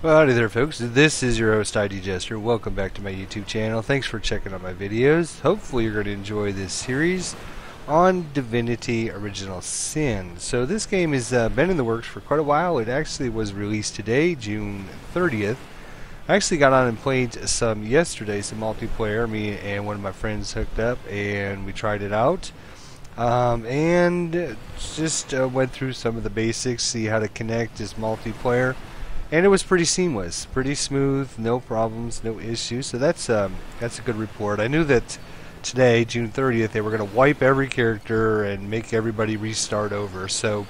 Well, howdy there, folks. This is your host, ID Jester. Welcome back to my YouTube channel. Thanks for checking out my videos. Hopefully, you're going to enjoy this series on Divinity Original Sin. So, this game has been in the works for quite a while. It actually was released today, June 30th. I actually got on and played some yesterday, some multiplayer. Me and one of my friends hooked up and we tried it out. And just went through some of the basics, see how to connect this multiplayer. And it was pretty seamless, pretty smooth, no problems, no issues. So that's a good report. I knew that today, June 30th, they were going to wipe every character and make everybody restart over. So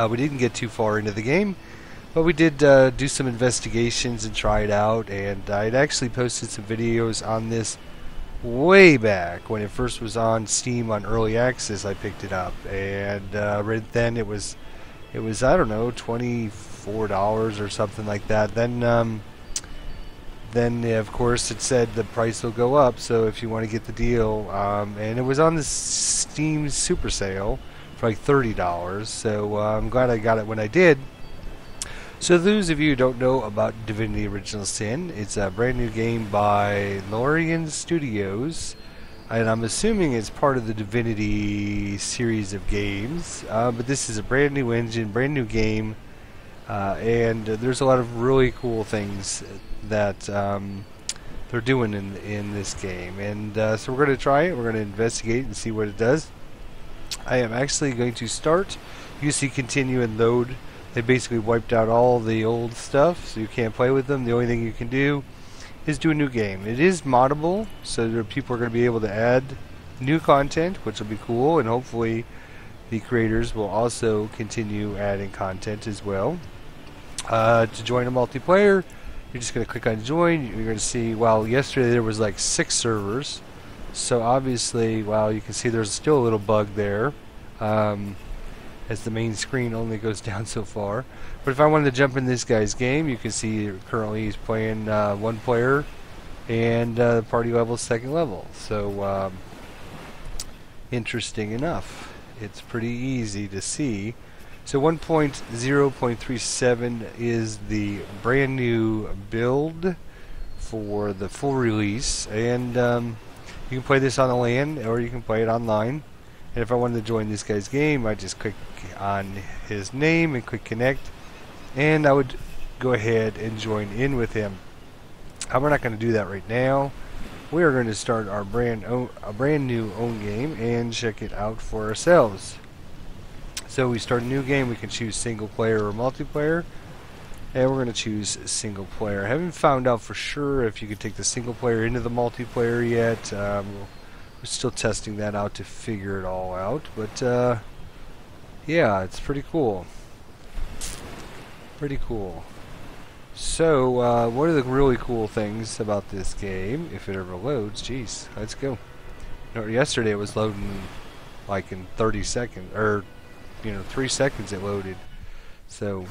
we didn't get too far into the game, but we did do some investigations and try it out. And I'd actually posted some videos on this way back when it first was on Steam on Early Access. I picked it up, and right then it was I don't know, $24 or something like that. Then of course it said the price will go up, so if you want to get the deal, and it was on the Steam Super Sale for like $30. So I'm glad I got it when I did. So those of you who don't know about Divinity Original Sin, it's a brand new game by Larian Studios, and I'm assuming it's part of the Divinity series of games, but this is a brand new engine, brand new game, and there's a lot of really cool things that they're doing in this game. And so we're going to try it, we're going to investigate and see what it does. I am actually going to start. You see continue and load. They basically wiped out all the old stuff, so you can't play with them. The only thing you can do is do a new game. It is moddable, so people are going to be able to add new content, which will be cool, and hopefully the creators will also continue adding content as well. To join a multiplayer, you're just going to click on join. You're going to see, well, yesterday there was like 6 servers, so obviously, well, you can see there's still a little bug there. As the main screen only goes down so far. But if I wanted to jump in this guy's game, you can see currently he's playing one player, and party level is 2nd level. So interesting enough. It's pretty easy to see. So 1.0.37 is the brand new build for the full release, and you can play this on the LAN or you can play it online. And if I wanted to join this guy's game, I just click on his name and click connect, and I would go ahead and join in with him. We're not going to do that right now. We are going to start our brand new own game and check it out for ourselves. So we start a new game. We can choose single player or multiplayer, and we're going to choose single player. I haven't found out for sure if you can take the single player into the multiplayer yet. We're still testing that out to figure it all out, but yeah, it's pretty cool. Pretty cool. So one of the really cool things about this game, if it ever loads, geez, let's go. Yesterday it was loading like in 30 seconds, or 3 seconds it loaded. So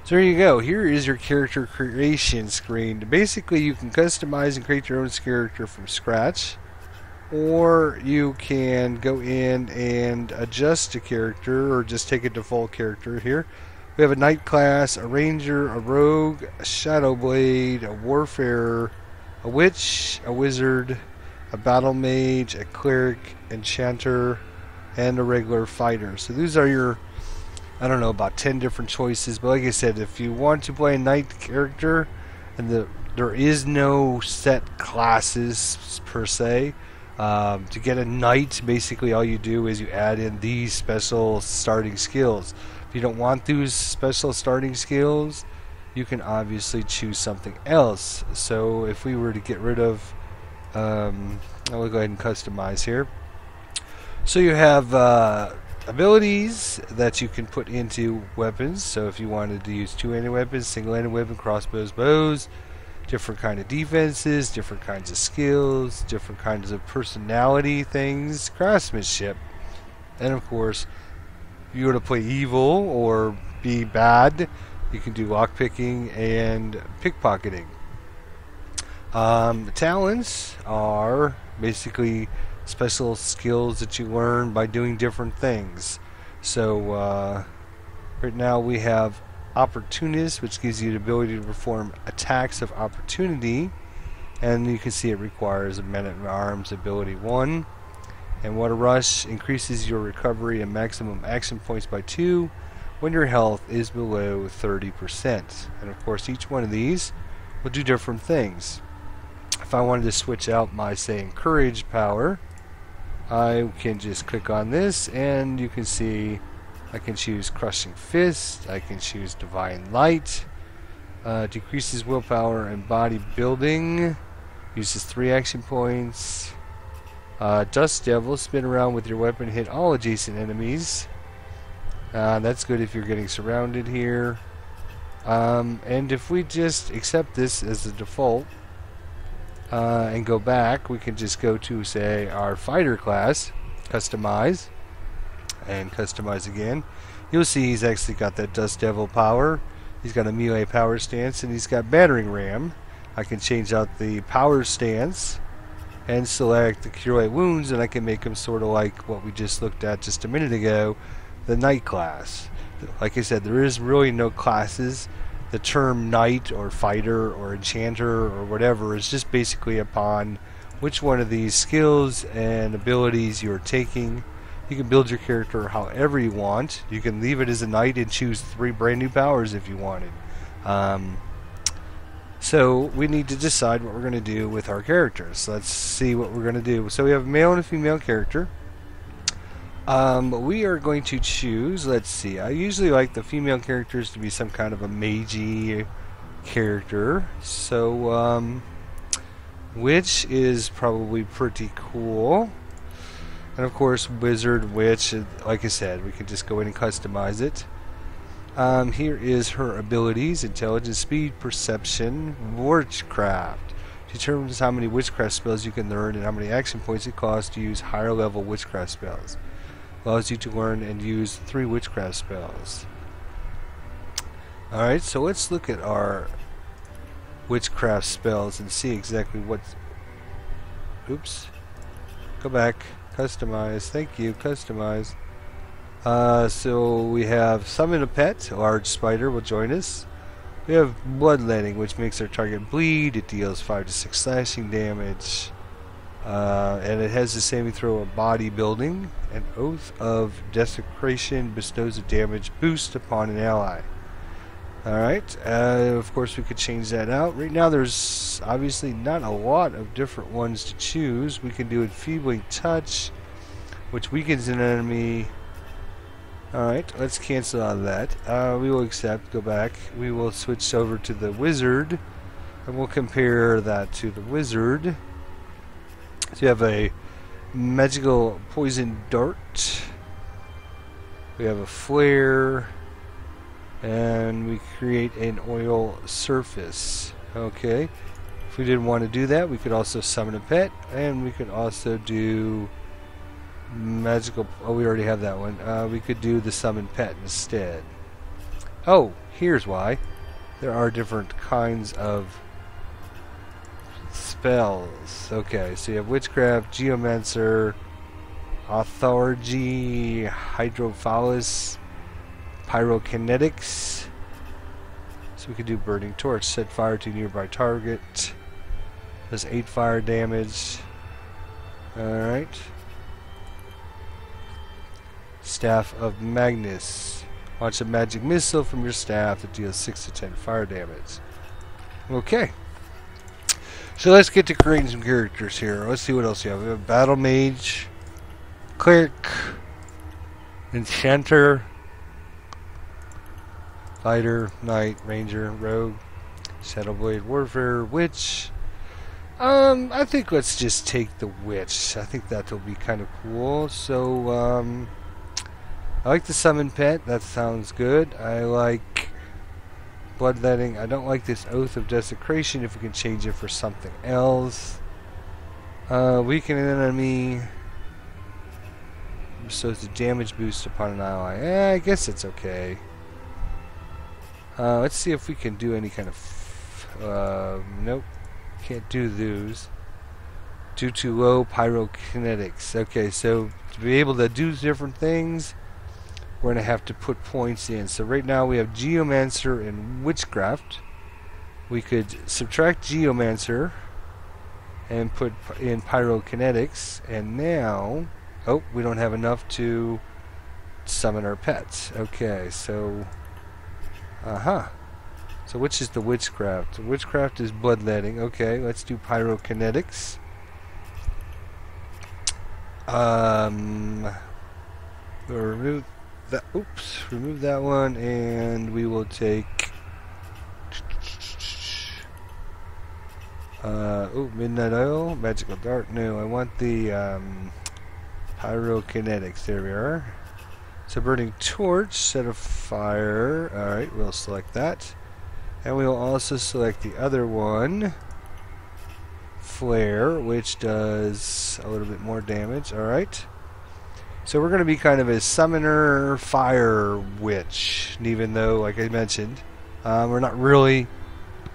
there you go. Here is your character creation screen. Basically, you can customize and create your own character from scratch, or you can go in and adjust a character, or just take a default character here. We have a knight class, a ranger, a rogue, a shadow blade, a warfarer, a witch, a wizard, a battle mage, a cleric, enchanter, and a regular fighter. So these are your, I don't know, about 10 different choices. But like I said, if you want to play a knight character, and there is no set classes per se. To get a knight, basically all you do is you add in these special starting skills. If you don't want those special starting skills, you can obviously choose something else. So if we were to get rid of, I'll go ahead and customize here. So you have abilities that you can put into weapons. So if you wanted to use two-handed weapons, single-handed weapon, crossbows, bows, different kind of defenses, different kinds of skills, different kinds of personality things, craftsmanship, and of course, if you were to play evil or be bad, you can do lockpicking and pickpocketing. Talents are basically special skills that you learn by doing different things. So right now we have Opportunist, which gives you the ability to perform attacks of opportunity. And you can see it requires a Man-at-Arms ability 1. And Water Rush increases your recovery and maximum action points by 2 when your health is below 30%. And of course, each one of these will do different things. If I wanted to switch out my, say, Encourage power, I can just click on this, and you can see I can choose Crushing Fist, I can choose Divine Light, decreases willpower and body building, uses 3 action points. Dust Devil, spin around with your weapon, hit all adjacent enemies. That's good if you're getting surrounded here. And if we just accept this as the default and go back, we can just go to, say, our fighter class, customize, and customize again. You'll see he's actually got that Dust Devil power. He's got a melee power stance, and he's got battering ram. I can change out the power stance and select the Cure Light Wounds, and I can make him sort of like what we just looked at just a minute ago, the Knight class. Like I said, there is really no classes. The term Knight or Fighter or Enchanter or whatever is just basically upon which one of these skills and abilities you're taking. You can build your character however you want. You can leave it as a Knight and choose 3 brand new powers if you wanted. So we need to decide what we're going to do with our characters. Let's see what we're going to do. So we have a male and a female character. We are going to choose, let's see, I usually like the female characters to be some kind of a magey character. So, Witch is probably pretty cool. And of course, Wizard, Witch, like I said, we can just go in and customize it. Here is her abilities: Intelligence, Speed, Perception, Witchcraft. Determines how many witchcraft spells you can learn and how many action points it costs to use higher level witchcraft spells. Allows you to learn and use 3 witchcraft spells. Alright, so let's look at our witchcraft spells and see exactly what... Oops. Go back. Customize. Thank you. Customize. So we have Summon a Pet. A large spider will join us. We have Bloodletting, which makes our target bleed. It deals 5 to 6 slashing damage. And it has the saving throw of body building. An Oath of Desecration bestows a damage boost upon an ally. Alright, of course we could change that out. Right now there's obviously not a lot of different ones to choose. We can do Enfeebling Touch, which weakens an enemy. Alright, let's cancel out of that. We will accept, go back. We will switch over to the Wizard, and we'll compare that to the Wizard. So you have a Magical Poison Dart. We have a Flare. And we create an Oil Surface. Okay. If we didn't want to do that, we could also Summon a Pet. And we could also do Magical... Oh, we already have that one. We could do the Summon Pet instead. Oh, here's why. There are different kinds of spells. Okay, so you have Witchcraft, Geomancer, Authorgy, Hydrophallus, Pyrokinetics. So we could do Burning Torch, set fire to nearby target. Does 8 fire damage. Alright. Staff of Magnus. Launch a magic missile from your staff that deals 6 to 10 fire damage. Okay. So let's get to creating some characters here. Let's see what else you have. We have Battle Mage, Cleric, Enchanter, Fighter, Knight, Ranger, Rogue, Shadowblade, Warfare, Witch. I think let's just take the Witch. I think that'll be kind of cool. So, I like the Summon Pet. That sounds good. I like Bloodletting. I don't like this Oath of Desecration. If we can change it for something else. Weaken an enemy. Bestows a damage boost upon an ally. I guess it's okay. Let's see if we can do any kind of... nope. Can't do those. Due to low pyrokinetics. Okay, so to be able to do different things, we're going to have to put points in. So right now we have Geomancer and Witchcraft. We could subtract Geomancer and put in Pyrokinetics, and now, oh, we don't have enough to summon our pets. Okay, so, so which is the Witchcraft? The Witchcraft is Bloodletting. Okay, let's do Pyrokinetics. We'll remove that. Oops, remove that one, and we will take. Midnight Oil, Magical Dart. No, I want the Pyrokinetics. There we are. So Burning Torch, set of fire. Alright, we'll select that. And we will also select the other one, Flare, which does a little bit more damage. Alright. So we're going to be kind of a summoner fire witch, even though, like I mentioned, we're not really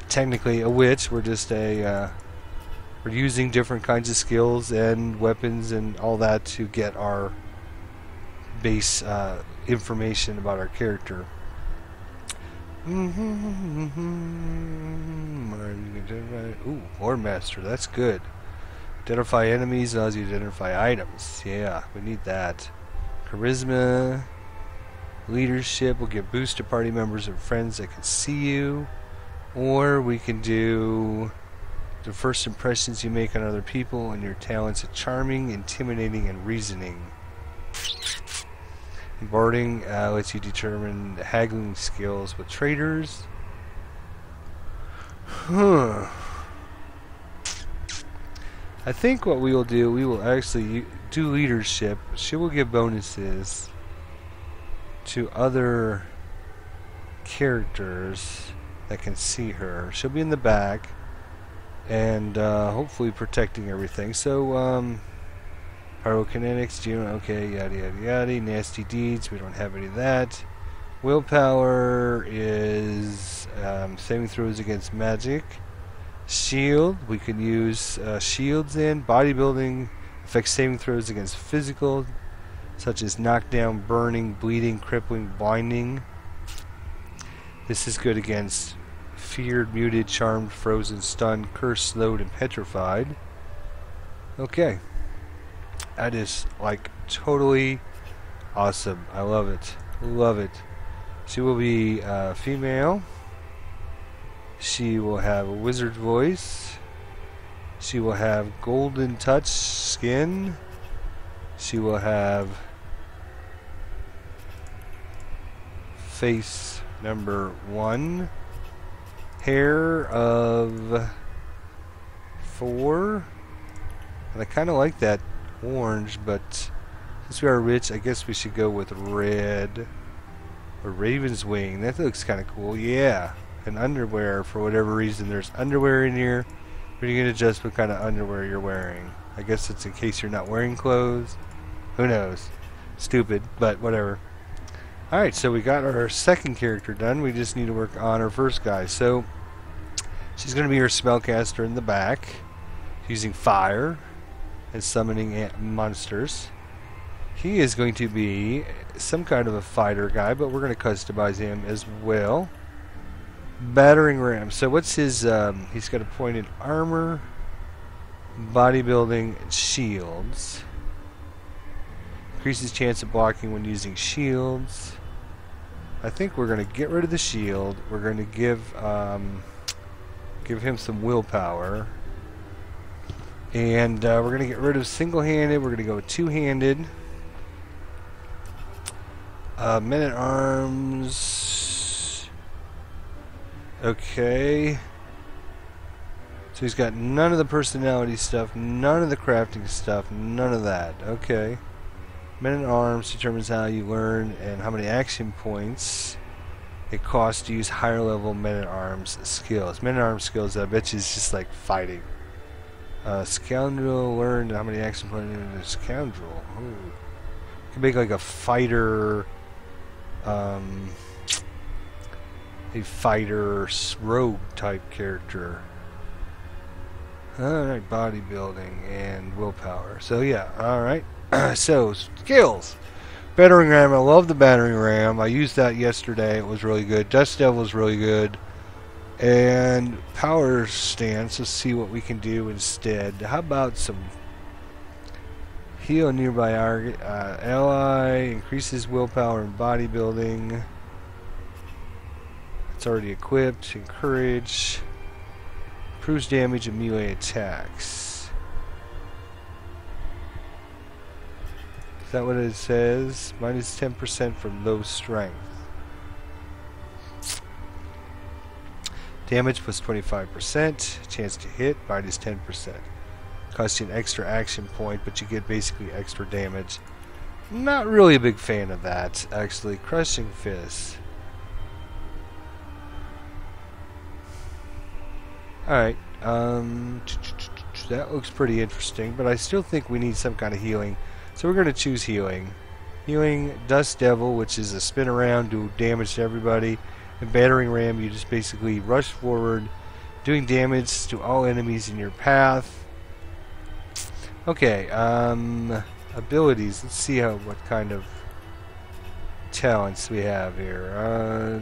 technically a witch. We're just we're using different kinds of skills and weapons and all that to get our base information about our character. Ooh, Horde Master, that's good. Identify enemies allows you to identify items. Yeah, we need that. Charisma, leadership will give boost to party members and friends that can see you. Or we can do the first impressions you make on other people and your talents at charming, intimidating, and reasoning. Barding lets you determine haggling skills with traders. I think what we will do, we will actually do leadership. She will give bonuses to other characters that can see her. She'll be in the back and hopefully protecting everything. So, Pyrokinetics, okay, yada yada yada. Nasty Deeds, we don't have any of that. Willpower is saving throws against magic. Shield, we can use shields in. Bodybuilding affects saving throws against physical, such as knockdown, burning, bleeding, crippling, blinding. This is good against feared, muted, charmed, frozen, stunned, cursed, slowed, and petrified. Okay. That is, like, totally awesome. I love it. Love it. She will be female. She will have a wizard voice. She will have golden touch skin. She will have face number 1. Hair of 4. And I kind of like that orange, but since we are rich, I guess we should go with red. Or raven's wing. That looks kind of cool. Yeah. And underwear, for whatever reason. There's underwear in here. But you can adjust what kind of underwear you're wearing. I guess it's in case you're not wearing clothes. Who knows? Stupid, but whatever. Alright, so we got our second character done. We just need to work on our first guy. So, she's going to be our spellcaster in the back, using fire and summoning monsters. He is going to be some kind of a fighter guy, but we're going to customize him as well. Battering ram. So what's his, he's got a pointed armor, bodybuilding, and shields. Increases chance of blocking when using shields. I think we're going to get rid of the shield. We're going to give him some willpower. And we're going to get rid of single-handed. We're going to go with two-handed. Men-at-Arms. Okay. So he's got none of the personality stuff, none of the crafting stuff, none of that. Okay. Men-at-Arms determines how you learn and how many action points it costs to use higher level Men-at-Arms skills. Men-at-Arms skills, I bet you, is just like fighting. Scoundrel, learn how many action points in a scoundrel. Ooh. You can make like a fighter, a fighter rogue type character. Alright, bodybuilding and willpower. So yeah, alright. So, skills. Battering ram, I love the battering ram. I used that yesterday. It was really good. Dust Devil is really good. And power stance. Let's see what we can do instead. How about some heal nearby ally, increases willpower and bodybuilding. It's already equipped. Encourage. Improves damage and melee attacks. Is that what it says? Minus 10% from low strength. Damage plus 25%. Chance to hit minus 10%. Costs you an extra action point, but you get basically extra damage. Not really a big fan of that, actually. Crushing Fist. Alright, that looks pretty interesting, but I still think we need some kind of healing. So we're going to choose healing. Healing, Dust Devil, which is a spin around, do damage to everybody. And Battering Ram, you just basically rush forward, doing damage to all enemies in your path. Okay, abilities. Let's see what kind of talents we have here.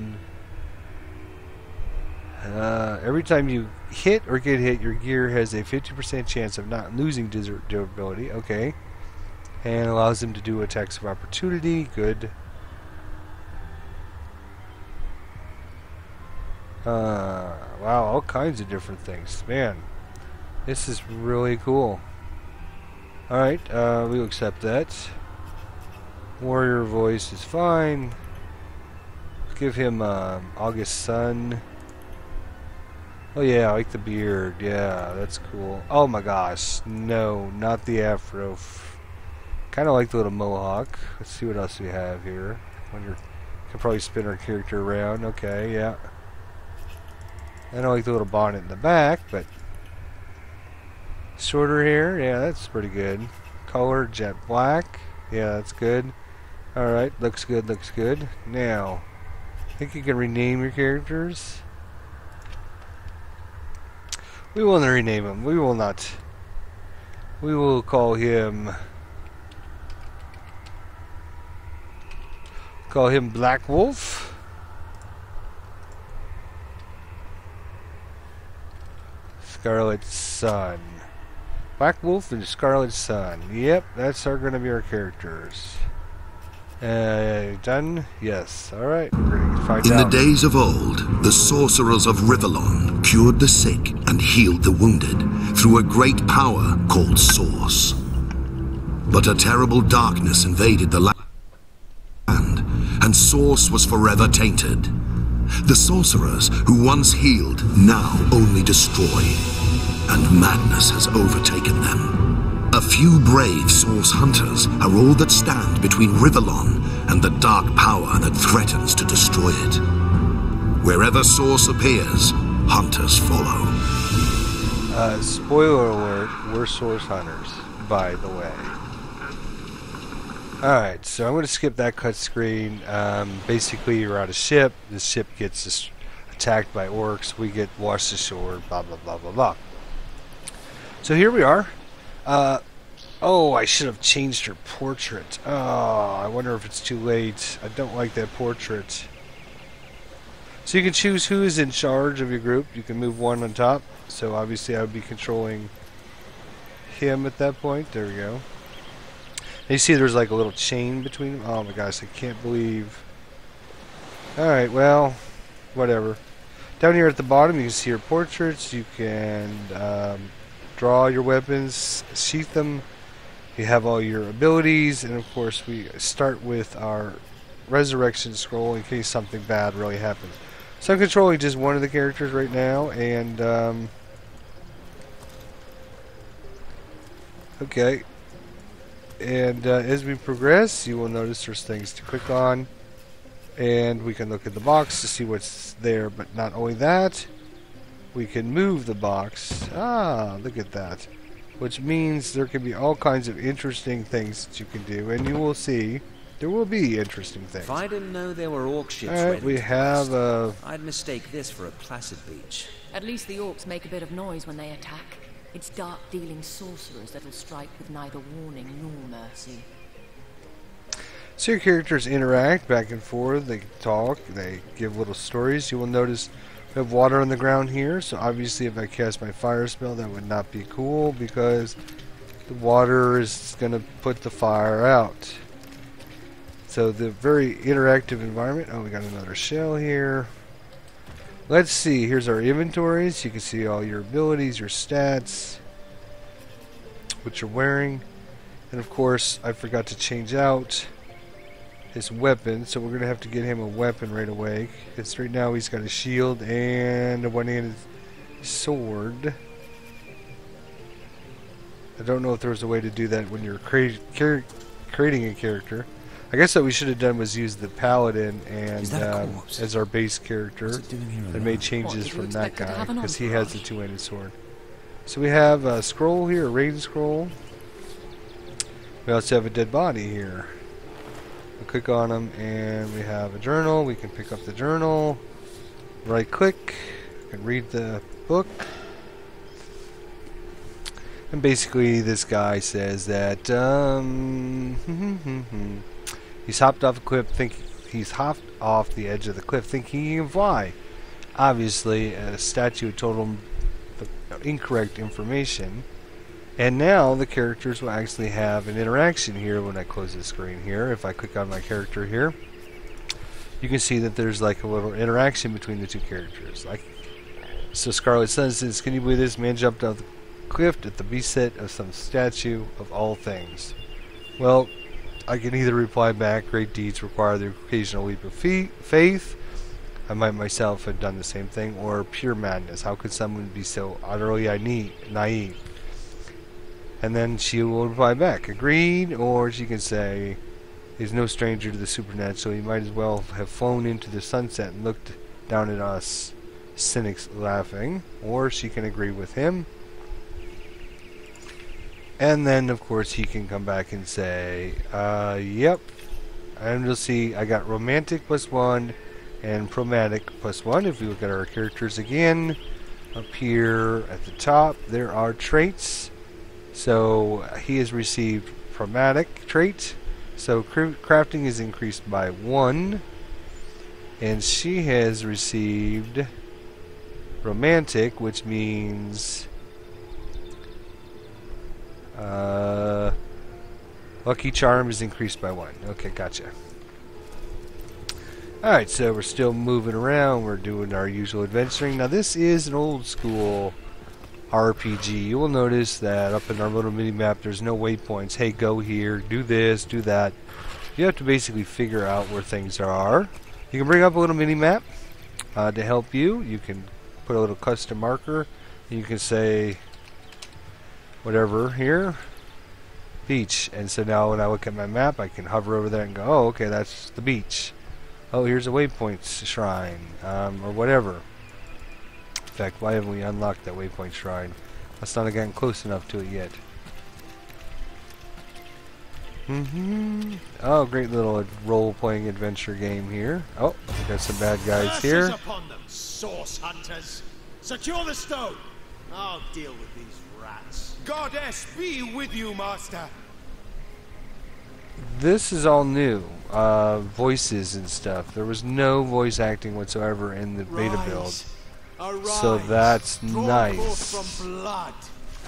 Every time you hit or get hit, your gear has a 50% chance of not losing durability. Okay. And allows them to do attacks of opportunity. Good. Wow, all kinds of different things. Man, this is really cool. Alright, we'll accept that. Warrior voice is fine. Give him August Sun. Oh yeah, I like the beard. Yeah, that's cool. Oh my gosh, no, not the afro. Kind of like the little mohawk. Let's see what else we have here. Wonder, can probably spin our character around. Okay, yeah. I don't like the little bonnet in the back, but shorter hair. Yeah, that's pretty good. Color jet black. Yeah, that's good. All right, looks good. Looks good. Now, I think you can rename your characters. We will not rename him. We will not. We will call him. Call him Black Wolf. Scarlet Sun. Black Wolf and Scarlet Sun. Yep, that's going to be our characters. Done? Yes. Alright, we're going to find out. In the days of old, the sorcerers of Rivellon cured the sick and healed the wounded through a great power called Source. But a terrible darkness invaded the land, and Source was forever tainted. The sorcerers who once healed now only destroy, and madness has overtaken them. A few brave Source hunters are all that stand between Rivellon and the dark power that threatens to destroy it. Wherever Source appears, hunters follow. Spoiler alert, we're Source hunters, by the way. Alright, so I'm going to skip that cut screen. Basically, you're on a ship. The ship gets attacked by orcs. We get washed ashore, blah, blah, blah, blah, blah. So here we are. Oh, I should have changed her portrait. Oh, I wonder if it's too late. I don't like that portrait. So you can choose who is in charge of your group. You can move one on top. So obviously I would be controlling him at that point. There we go. And you see there's like a little chain between them. Oh my gosh, I can't believe. Alright, well, whatever. Down here at the bottom you can see your portraits. You can draw your weapons, sheath them. You have all your abilities, and of course we start with our resurrection scroll in case something bad really happens. So I'm controlling just one of the characters right now, and okay. And as we progress, you will notice there's things to click on, and we can look at the box to see what's there. But not only that, we can move the box. Ah, look at that. Which means there can be all kinds of interesting things that you can do, and you will see there will be interesting things. If I didn't know there were orc ships Alright, we have I'd mistake this for a placid beach. At least the orcs make a bit of noise when they attack. It's dark-dealing sorcerers that'll strike with neither warning nor mercy. So your characters interact back and forth, they talk, they give little stories. You will notice we have water on the ground here, so obviously if I cast my fire spell that would not be cool because the water is going to put the fire out. So the very interactive environment. Oh, we got another shell here. Let's see, here's our inventories. You can see all your abilities, your stats, what you're wearing. And of course, I forgot to change out his weapon, so we're going to have to get him a weapon right away. Because right now he's got a shield and a one-handed sword. I don't know if there was a way to do that when you're creating a character. I guess what we should have done was use the paladin and as our base character and made changes from that guy because he has the two-handed sword. So we have a scroll here, a raid scroll. We also have a dead body here. We'll click on him and we have a journal. We can pick up the journal, right click, we can read the book. And basically this guy says that he's hopped off the edge of the cliff thinking he can fly. Obviously a statue told him the incorrect information. And now the characters will actually have an interaction here when I close the screen here. If I click on my character here, you can see that there's like a little interaction between the two characters. Like, so Scarlet Sun says, "Can you believe this man jumped off the cliff at the beset of some statue of all things?" Well, I can either reply back, "Great deeds require the occasional leap of faith." I might myself have done the same thing. Or "Pure madness. How could someone be so utterly naive?" And then she will reply back, "Agreed." Or she can say, "He's no stranger to the supernatural. He might as well have flown into the sunset and looked down at us cynics laughing." Or she can agree with him. And then, of course, he can come back and say, yep. And you'll see I got romantic +1 and chromatic +1. If we look at our characters again, up here at the top, there are traits. So he has received chromatic trait. So crafting is increased by 1. And she has received romantic, which means lucky charm is increased by 1. Okay, gotcha. Alright, so we're still moving around. We're doing our usual adventuring. Now this is an old school RPG. You will notice that up in our little mini-map there's no waypoints. Hey, go here, do this, do that. You have to basically figure out where things are. You can bring up a little mini-map to help you. You can put a little custom marker. And you can say whatever here, beach. And so now when I look at my map, I can hover over there and go, oh, okay, that's the beach. Oh, here's a waypoint shrine, or whatever. In fact, why haven't we unlocked that waypoint shrine? Must not have gotten close enough to it yet. Oh, great little role-playing adventure game here. Oh, we got some bad guys here. Upon them, source hunters. Secure the stone. I'll deal with these rats. Goddess be with you, master. This is all new. Voices and stuff. There was no voice acting whatsoever in the beta build. Arise, so that's drawn nice. forth from blood.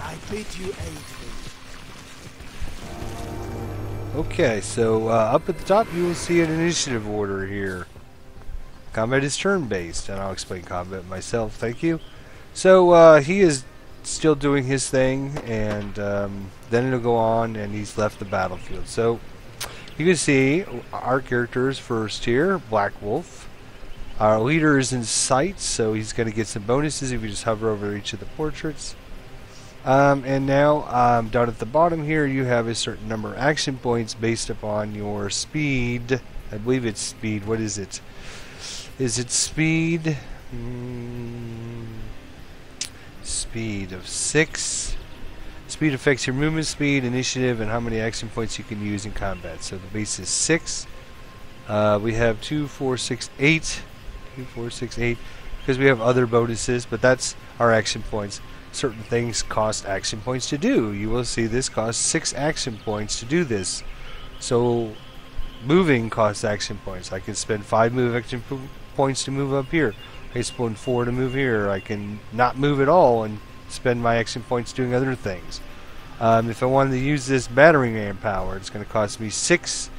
I bid you aid me. Okay, so up at the top you will see an initiative order here. Combat is turn-based, and I'll explain combat myself, thank you. So he is still doing his thing, and then it'll go on, and he's left the battlefield. So you can see our characters first here, Black Wolf. Our leader is in sight, so he's going to get some bonuses if you just hover over each of the portraits. And now, down at the bottom here, you have a certain number of action points based upon your speed. I believe it's speed. What is it? Is it speed? Speed of 6. Speed affects your movement speed, initiative, and how many action points you can use in combat. So the base is 6. We have 2, 4, 6, 8. 2, 4, 6, 8. Because we have other bonuses, but that's our action points. Certain things cost action points to do. You will see this costs 6 action points to do this. So moving costs action points. I can spend 5 move action points to move up here. I can spend 4 to move here. I can not move at all and spend my action points doing other things. If I wanted to use this battering ram power, it's going to cost me 6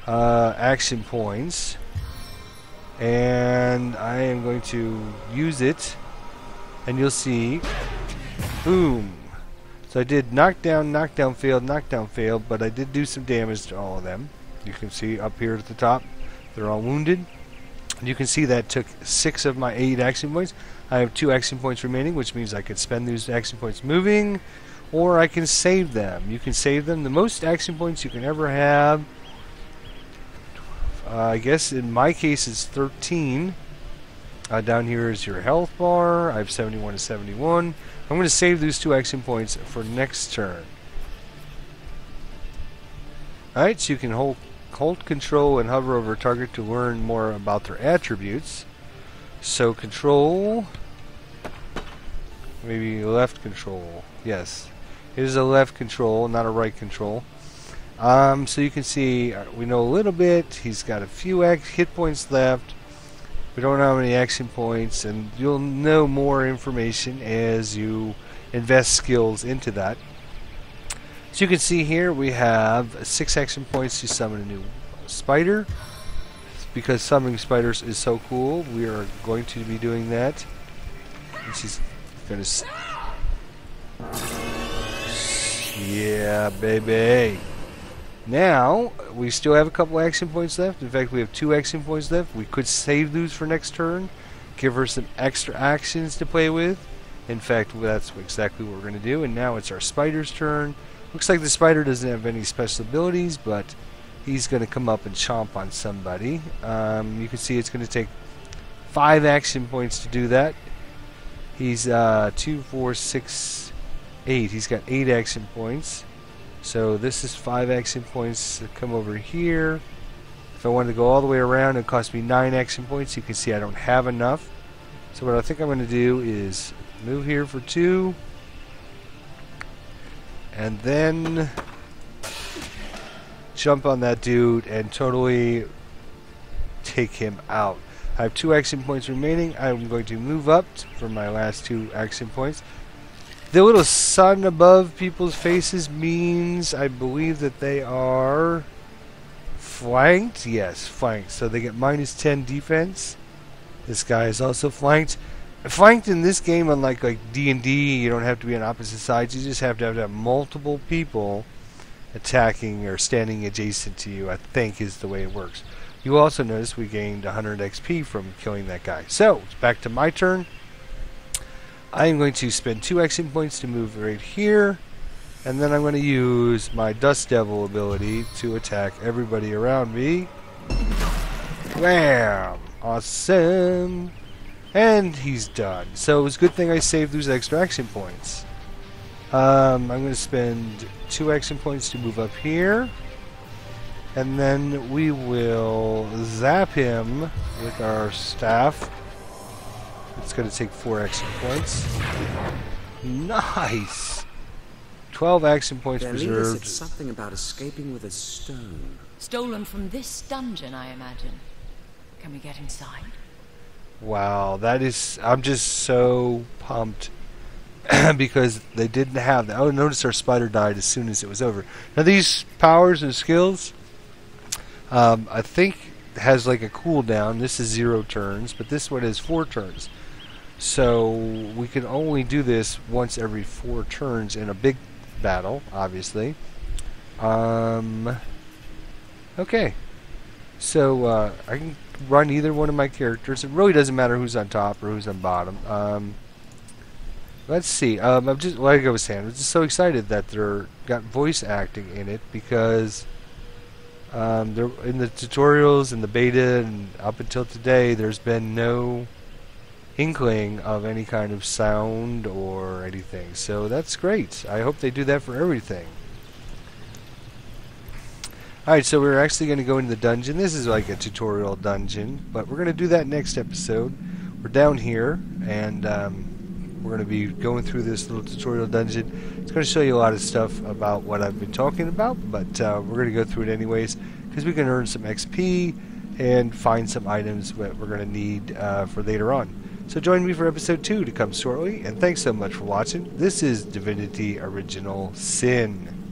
action points. And I am going to use it. And you'll see, boom. So I did knockdown, failed, but I did do some damage to all of them. You can see up here at the top, they're all wounded. And you can see that took 6 of my 8 action points. I have 2 action points remaining, which means I could spend those action points moving, or I can save them. You can save them. The most action points you can ever have, I guess in my case, is 13. Down here is your health bar. I have 71 to 71. I'm going to save these 2 action points for next turn. Alright, so you can hold control and hover over a target to learn more about their attributes. So control, maybe left control. Yes, it is a left control, not a right control. So you can see we know a little bit. He's got a few hit points left. We don't know how many action points, and you'll know more information as you invest skills into that. So you can see here we have 6 action points to summon a new spider. Because summoning spiders is so cool, we are going to be doing that. And she's going to... Yeah, baby! Now, we still have a couple action points left. In fact, we have 2 action points left. We could save those for next turn. Give her some extra actions to play with. In fact, that's exactly what we're going to do. And now it's our spider's turn. Looks like the spider doesn't have any special abilities, but he's going to come up and chomp on somebody. You can see it's going to take 5 action points to do that. He's 2, 4, 6, 8. He's got 8 action points. So this is 5 action points to come over here. If I wanted to go all the way around, it cost me 9 action points. You can see I don't have enough. So what I think I'm going to do is move here for 2. And then jump on that dude and totally take him out. I have 2 action points remaining. I'm going to move up for my last 2 action points. The little sun above people's faces means, I believe, that they are flanked. Yes, flanked. So they get minus 10 defense. This guy is also flanked. Flanked in this game, unlike like D&D, you don't have to be on opposite sides. You just have to have multiple people attacking or standing adjacent to you, I think is the way it works. You also notice we gained 100 XP from killing that guy. So, it's back to my turn. I am going to spend 2 action points to move right here, and then I'm going to use my Dust Devil ability to attack everybody around me. Wham! Awesome! And he's done. So it was a good thing I saved those extra action points. I'm going to spend 2 action points to move up here, and then we will zap him with our staff. It's going to take 4 action points. Nice! 12 action points preserved. Said something about escaping with a stone. Stolen from this dungeon, I imagine. Can we get inside? Wow, that is... I'm just so pumped. Because they didn't have that. Oh, notice our spider died as soon as it was over. Now these powers and skills, I think has like a cooldown. This is 0 turns, but this one is 4 turns. So we can only do this once every 4 turns in a big battle, obviously. Okay. So I can run either one of my characters. It really doesn't matter who's on top or who's on bottom. Let's see. I'm just like I was saying, I'm just so excited that they're got voice acting in it because they're in the tutorials and the beta and up until today, there's been no inkling of any kind of sound or anything. So that's great. I hope they do that for everything. Alright, so we're actually going to go into the dungeon. This is like a tutorial dungeon, but we're going to do that next episode. We're down here, and we're going to be going through this little tutorial dungeon. It's going to show you a lot of stuff about what I've been talking about, but we're going to go through it anyways. because we can earn some XP and find some items that we're going to need for later on. So join me for episode 2 to come shortly, and thanks so much for watching. This is Divinity Original Sin.